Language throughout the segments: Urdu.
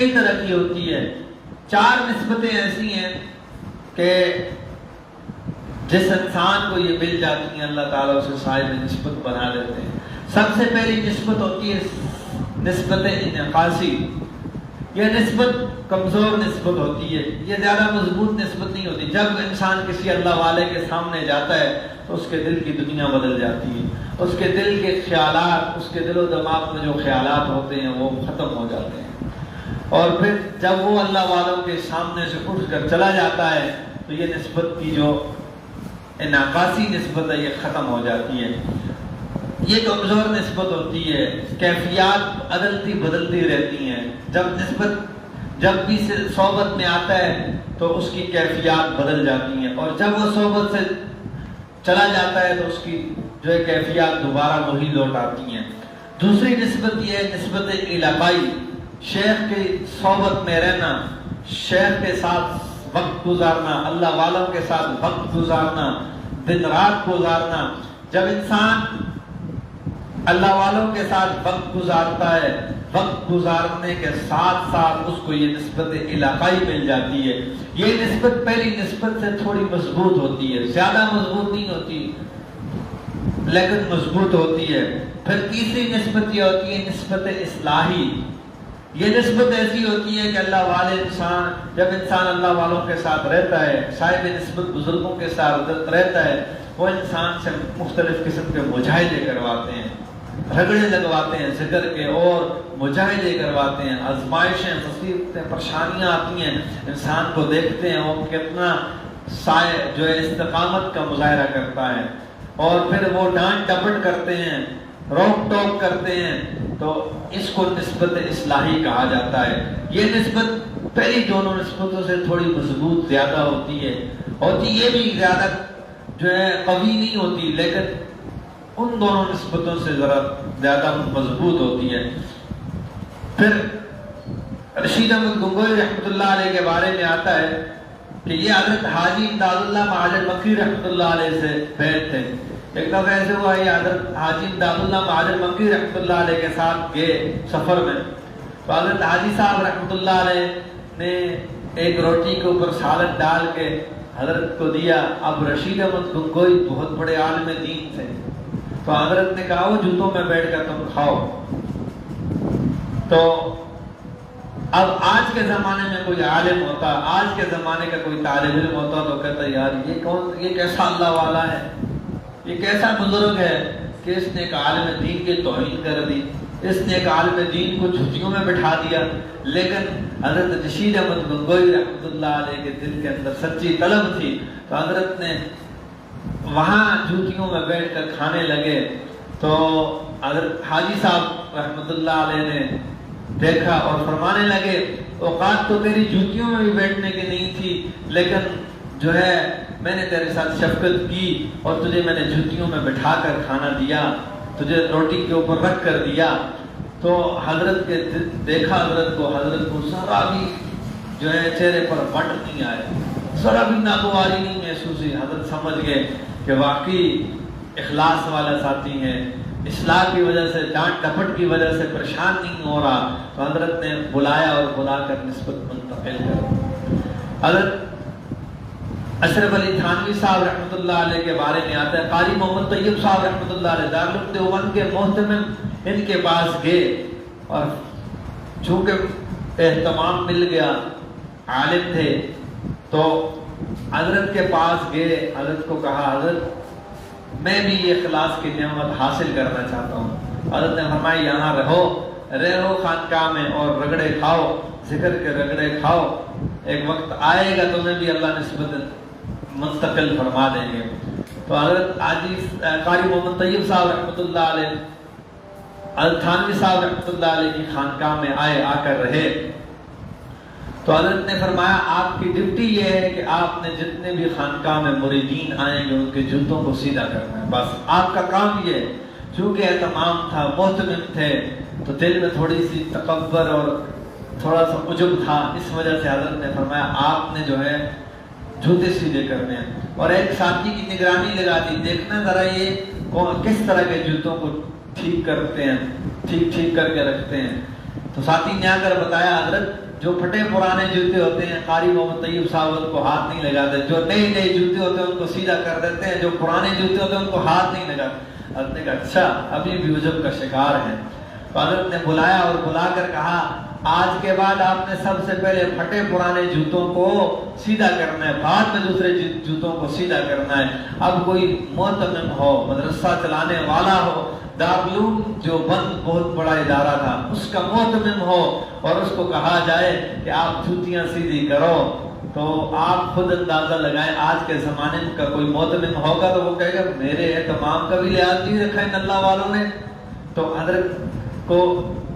ترقی ہوتی ہے۔ 4 نسبتیں ایسی ہیں کہ جس انسان کو یہ مل جاتی ہیں اللہ تعالیٰ اسے صاحب نسبت بنا دیتے ہیں۔ سب سے پہلی نسبت ہوتی ہے نسبت انعکاسی۔ یہ نسبت کمزور نسبت ہوتی ہے، یہ زیادہ مضبوط نسبت نہیں ہوتی۔ جب انسان کسی اللہ والے کے سامنے جاتا ہے تو اس کے دل کی دنیا بدل جاتی ہے، اس کے دل کے خیالات، اس کے دل و دماغ میں جو خیالات ہوتے ہیں وہ ختم ہو جاتے ہیں، اور پھر جب وہ اللہ والوں کے سامنے سے اٹھ کر چلا جاتا ہے تو یہ نسبت کی جو انعکاسی نسبت ہے یہ ختم ہو جاتی ہے۔ یہ کمزور نسبت ہوتی ہے، کیفیات عدلتی بدلتی رہتی ہیں۔ جب بھی صحبت میں آتا ہے تو اس کی کیفیات بدل جاتی ہیں، اور جب وہ صحبت سے چلا جاتا ہے تو اس کی جو ہے کیفیات دوبارہ وہی لوٹ آتی ہیں۔ دوسری نسبت یہ ہے نسبت علاقائی، شیخ کی صحبت میں رہنا، شیخ کے ساتھ وقت گزارنا، اللہ والوں کے ساتھ وقت گزارنا، دن رات گزارنا۔ جب انسان اللہ والوں کے ساتھ وقت گزارتا ہے، وقت گزارنے کے ساتھ ساتھ اس کو یہ نسبت علاقائی مل جاتی ہے۔ یہ نسبت پہلی نسبت سے تھوڑی مضبوط ہوتی ہے، زیادہ مضبوط نہیں ہوتی لیکن مضبوط ہوتی ہے۔ پھر تیسری نسبت یہ ہوتی ہے نسبت اصلاحی۔ یہ نسبت ایسی ہوتی ہے کہ اللہ والے انسان، جب انسان اللہ والوں کے ساتھ رہتا ہے، صاحب نسبت بزرگوں کے ساتھ رہتا ہے، وہ انسان سے مختلف قسم کے مجاہدے کرواتے ہیں، رگڑے لگواتے ہیں ذکر کے، اور مجاہدے کرواتے ہیں، آزمائشیں، مصیبتیں، پریشانیاں آتی ہیں، انسان کو دیکھتے ہیں وہ کتنا جو ہے استقامت کا مظاہرہ کرتا ہے، اور پھر وہ ڈانٹ ڈپٹ کرتے ہیں، روک ٹوک کرتے ہیں، تو اس کو نسبت اصلاحی کہا جاتا ہے۔ یہ نسبت پہلی دونوں نسبتوں سے تھوڑی مضبوط زیادہ ہوتی ہے، یہ بھی زیادہ جو ہے قوی نہیں ہوتی، لیکن ان دونوں نسبتوں سے ذرا زیادہ مضبوط ہوتی ہے۔ پھر رشید احمد گنگوئی رحمۃ اللہ علیہ کے بارے میں آتا ہے کہ یہ حضرت حاجی امداد اللہ مہاجر مکی رحمۃ اللہ علیہ سے بیعت تھے۔ ایک دفعہ ایسے ہوا یہ حضرت حاجی امداد اللہ مہاجر مکی رحمۃ اللہ علیہ کے ساتھ گئے سفر میں، تو حضرت حاجی صاحب رحمۃ اللہ علیہ نے ایک روٹی کے اوپر سالن ڈال کے حضرت کو دیا۔ اب رشید احمد گنگوئی بہت بڑے عالم دین تھے، تو حضرت نے کہا وہ جوتوں میں بیٹھ کر تم کھاؤ۔ تو اب آج کے زمانے میں کوئی عالم ہوتا، آج کے زمانے کا کوئی طالب علم ہوتا تو کہتا یار یہ کیسا اللہ والا ہے، یہ کیسا بزرگ ہے کہ اس نے ایک عالم دین کی توہین کر دی، اس نے ایک عالم دین کو جھوٹیوں میں بٹھا دیا۔ لیکن حضرت رشید احمد گنگوئی رحمۃ اللہ علیہ کے دل کے اندر سچی طلب تھی، تو حضرت نے وہاں جوتیوں میں بیٹھ کر کھانے لگے۔ تو حضرت حاجی صاحب رحمۃ اللہ علیہ نے دیکھا اور فرمانے لگے اوقات تو تیری جوتیوں میں بھی بیٹھنے کی نہیں تھی، لیکن جو ہے میں نے تیرے ساتھ شفقت کی اور تجھے میں نے جوتیوں میں بٹھا کر کھانا دیا، تجھے روٹی کے اوپر رکھ کر دیا۔ تو حضرت کے دیکھا حضرت کو ذرا بھی جو ہے چہرے پر وٹ نہیں آئے، ذرا بھی ناگواری نہیں محسوس ہوئی۔ حضرت سمجھ گئے کہ واقعی اخلاص والا ساتھی ہے، اصلاح کی وجہ سے، ڈانٹ ڈپٹ کی وجہ سے پریشان نہیں ہو رہا۔ تو حضرت نے بلایا اور بلا کر نسبت منتقل کر۔ حضرت اشرف علی تھانوی صاحب رحمۃ اللہ علیہ کے بارے میں آتا ہے، قاری محمد طیب صاحب رحمۃ اللہ علیہ دارالعلوم دیوبند کے محتمم ان کے پاس گئے، اور چونکہ اہتمام مل گیا، عالم تھے، تو حضرت کے پاس گئے، حضرت کو کہا حضرت میں بھی یہ اخلاص کی نعمت حاصل کرنا چاہتا ہوں۔ حضرت نے فرمایا یہاں رہو خانقاہ میں اور رگڑے کھاؤ، ذکر کے رگڑے کھاؤ، ایک وقت آئے گا تمہیں بھی اللہ نسبت منتقل فرما دیں گے۔ تو حضرت حاجی قاری محمد طیب صاحب رحمۃ اللہ علیہ حضرت تھانوی صاحب رحمۃ اللہ علیہ کی خانقاہ میں آئے، آ کر رہے۔ تو حضرت نے فرمایا آپ کی ڈیوٹی یہ ہے کہ آپ نے جتنے بھی خانقاہ میں مریدین آئیں گے ان کے جوتوں کو سیدھا کرنا ہے، بس آپ کا کام یہ ہے۔ چونکہ اہتمام تھا، محتمم تھے، تو دل میں تھوڑی سی تکبر اور تھوڑا سا عجب تھا، اس وجہ سے حضرت نے فرمایا آپ نے جو ہے جوتے سیدھے کرنے ہیں، اور ایک ساتھی کی نگرانی لگا دی، دیکھنا ذرا یہ کس طرح کے جوتوں کو ٹھیک کرتے ہیں، ٹھیک کر کے رکھتے ہیں۔ تو ساتھی نے آ کر بتایا حضرت جو پھٹے پرانے جوتے ہوتے ہیں قاری محمد طیب صاحب ان کو ہاتھ نہیں لگاتے، جو نئے نئے جوتے ہوتے ہیں ان کو سیدھا کر دیتے ہیں، جو پرانے جوتے ہوتے ہیں ان کو ہاتھ نہیں لگاتے۔ حضرت نے کہا اچھا ابھی بھی عجب کا شکار ہے۔ تو حضرت نے بلایا اور بلا کر کہا آج کے بعد آپ نے سب سے پہلے پھٹے پرانے جوتوں کو سیدھا کرنا ہے، بعد میں دوسرے جوتوں کو سیدھا کرنا ہے۔ اب کوئی معتمم ہو، مدرسہ چلانے والا ہو، دارالعلوم جو بند بہت بڑا ادارہ تھا اس کا معتمم ہو اور اس کو کہا جائے کہ آپ جوتیاں سیدھی کرو، تو آپ خود اندازہ لگائیں آج کے زمانے کا کوئی معتمم ہوگا تو وہ کہے گا میرے اہتمام کا بھی لحاظ نہیں رکھا ان اللہ والوں نے۔ تو حضرت کو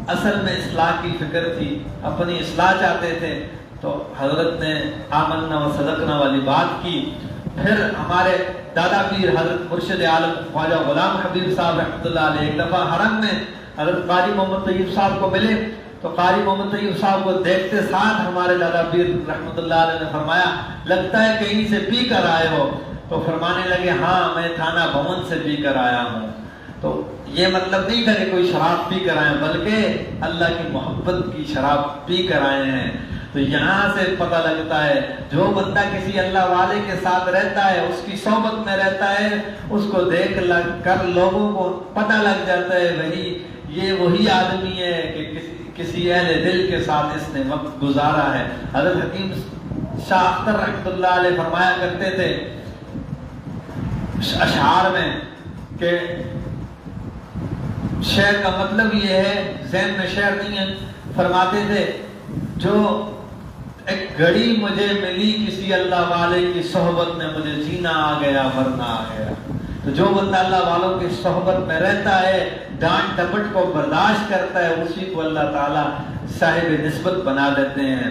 اصل میں اصلاح کی فکر تھی، اپنی اصلاح چاہتے تھے، تو حضرت نے آمنا و صدقنا والی بات کی۔ پھر ہمارے دادا پیر حضرت مرشد عالم خواجہ غلام حبیب صاحب رحمۃ اللہ علیہ ایک دفعہ حرم میں حضرت قاری محمد طیب صاحب کو ملے، تو قاری محمد طیب صاحب کو دیکھتے ساتھ ہمارے دادا پیر رحمۃ اللہ علیہ نے فرمایا لگتا ہے کہیں سے پی کر آئے ہو؟ تو فرمانے لگے ہاں میں تھانہ بھون سے پی کر آیا ہوں۔ تو یہ مطلب نہیں تھا کہ کوئی شراب پی کر آئے، بلکہ اللہ کی محبت کی شراب پی کر آئے ہیں۔ تو یہاں سے پتہ لگتا ہے جو بندہ کسی اللہ والے کے ساتھ رہتا ہے، اس کی صحبت میں رہتا ہے، اس کو دیکھ کر لوگوں کو پتہ لگ جاتا ہے یہ وہی آدمی ہے کہ کسی اہل دل کے ساتھ اس نے وقت گزارا ہے۔ حضرت حکیم شاہ اختر رحمۃ اللہ علیہ فرمایا کرتے تھے اشعار میں کہ شعر کا مطلب یہ ہے، ذہن میں شعر نہیں ہے، فرماتے تھے جو ایک گھڑی مجھے ملی کسی اللہ والے کی صحبت میں مجھے جینا آ گیا ورنہ آ گیا۔ تو جو بندہ اللہ والوں کی صحبت میں رہتا ہے، ڈانٹ ڈپٹ کو برداشت کرتا ہے، اسی کو اللہ تعالیٰ صاحب نسبت بنا دیتے ہیں۔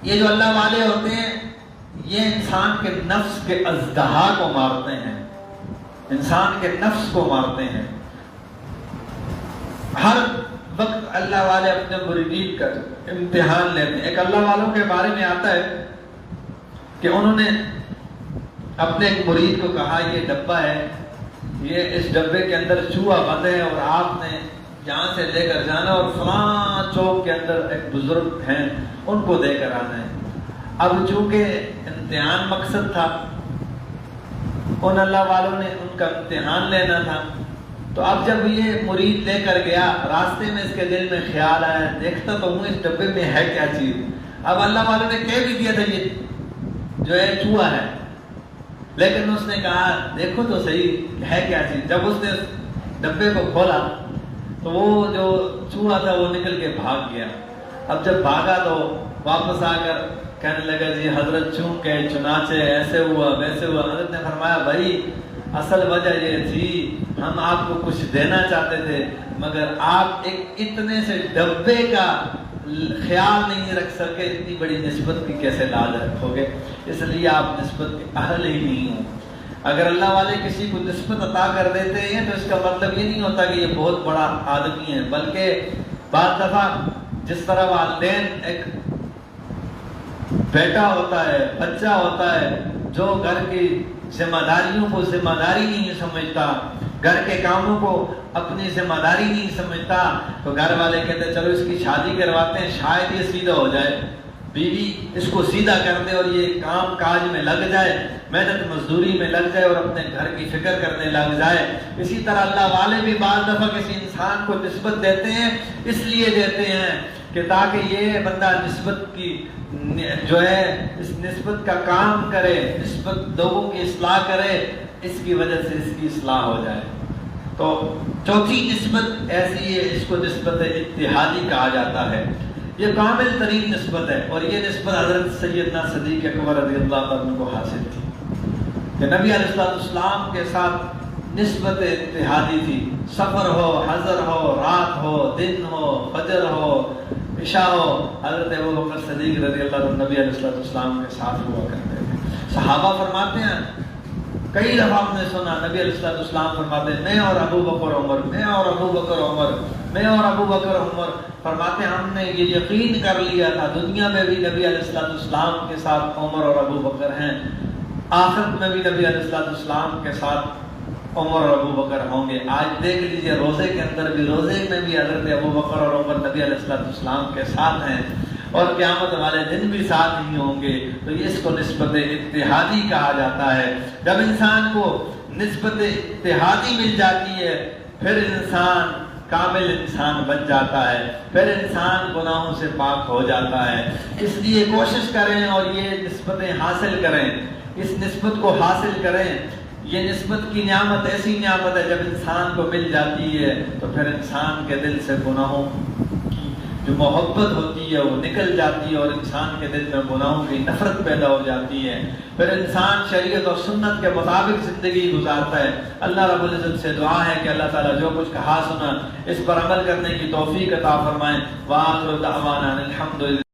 یہ جو اللہ والے ہوتے ہیں یہ انسان کے نفس کے اژدہا کو مارتے ہیں، انسان کے نفس کو مارتے ہیں۔ ہر وقت اللہ والے اپنے مریدین کا امتحان لیتے ہیں۔ ایک اللہ والوں کے بارے میں آتا ہے کہ انہوں نے اپنے ایک مرید کو کہا یہ ڈبہ ہے، یہ اس ڈبے کے اندر چوہا بند ہے اور آپ نے یہاں سے لے کر جانا اور فلاں چوک کے اندر ایک بزرگ ہیں ان کو دے کر آنا ہے۔ اب چونکہ امتحان مقصد تھا، ان اللہ والوں نے ان کا امتحان لینا تھا، تو اب جب یہ مرید لے کر گیا راستے میں اس کے دل میں خیال آیا دیکھتا تو ہوں اس ڈبے میں ہے کیا چیز۔ اب اللہ والوں نے کہہ بھی دیا تھا یہ جو ہے چوہا ہے، لیکن اس نے کہا دیکھو تو صحیح ہے کیا چیز۔ جب اس نے ڈبے کو کھولا تو وہ جو چوہا تھا وہ نکل کے بھاگ گیا۔ اب جب بھاگا تو واپس آ کر کہنے لگا جی حضرت چونکہ چنانچہ ایسے ہوا ویسے ہوا۔ حضرت نے فرمایا بھائی اصل وجہ یہ تھی ہم آپ کو کچھ دینا چاہتے تھے مگر آپ ایک اتنے سے ڈبے کا خیال نہیں رکھ سکے، اتنی بڑی نسبت کی کیسے لاج رکھو گے، اس لیے آپ نسبت کے اہل ہی نہیں ہوں۔ اگر اللہ والے کسی کو نسبت عطا کر دیتے ہیں تو اس کا مطلب یہ نہیں ہوتا کہ یہ بہت بڑا آدمی ہے، بلکہ بعض دفعہ جس طرح والدین ایک بیٹا ہوتا ہے، بچہ ہوتا ہے جو گھر کی ذمہ داریوں کو ذمہ داری نہیں سمجھتا، گھر کے کاموں کو اپنی ذمہ داری نہیں سمجھتا، تو گھر والے کہتے ہیں چلو اس کی شادی کرواتے ہیں شاید یہ سیدھا ہو جائے، بیوی اس کو سیدھا کر دے اور یہ کام کاج میں لگ جائے، محنت مزدوری میں لگ جائے اور اپنے گھر کی فکر کرنے لگ جائے۔ اسی طرح اللہ والے بھی بعض دفعہ کسی انسان کو نسبت دیتے ہیں، اس لیے دیتے ہیں کہ تاکہ یہ بندہ نسبت کی جو ہے اس نسبت کا کام کرے، نسبت لوگوں کی اصلاح کرے، اس کی وجہ سے اس کی اصلاح ہو جائے۔ تو چوتھی نسبت ایسی ہے، اس کو نسبت اتحادی کہا جاتا ہے، یہ کامل ترین نسبت ہے، اور یہ نسبت حضرت سیدنا صدیق اکبر رضی اللہ عنہ کو حاصل تھی کہ نبی علیہ السلام کے ساتھ نسبت اتحادی تھی، سفر ہو، حضر ہو، رات ہو، دن ہو، فجر ہو، عشاء ہو، حضرت ابوبکر صدیق رضی اللہ عنہ نبی علیہ السلام کے ساتھ ہوا کرتے تھے۔ صحابہ فرماتے ہیں کئی دفعہ ہم نے سنا نبی علیہ السلام فرماتے ہیں میں اور ابو بکر عمر، میں اور ابو بکر عمر، میں اور ابو بکر عمر، فرماتے ہیں ہم نے یہ یقین کر لیا تھا دنیا میں بھی نبی علیہ السلام کے ساتھ عمر اور ابو بکر ہیں، آخرت میں بھی نبی علیہ السلام کے ساتھ عمر اور ابو بکر ہوں گے۔ آج دیکھ لیجئے روزے کے اندر بھی، روزے میں بھی حضرت ابو بکر اور عمر نبی علیہ السلام کے ساتھ ہیں، اور قیامت والے دن بھی ساتھ ہی ہوں گے، تو اس کو نسبت اتحادی کہا جاتا ہے۔ جب انسان کو نسبت اتحادی مل جاتی ہے پھر انسان کامل انسان بن جاتا ہے، پھر انسان گناہوں سے پاک ہو جاتا ہے۔ اس لیے کوشش کریں اور یہ نسبتیں حاصل کریں، اس نسبت کو حاصل کریں۔ یہ نسبت کی نعمت ایسی نعمت ہے، جب انسان کو مل جاتی ہے تو پھر انسان کے دل سے گناہوں کی جو محبت ہوتی ہے وہ نکل جاتی ہے، اور انسان کے دل میں گناہوں کی نفرت پیدا ہو جاتی ہے۔ پھر انسان شریعت اور سنت کے مطابق زندگی گزارتا ہے۔ اللہ رب العزت سے دعا ہے کہ اللہ تعالیٰ جو کچھ کہا سنا اس پر عمل کرنے کی توفیق عطا فرمائے۔ وآخر دعوانا الحمدللہ۔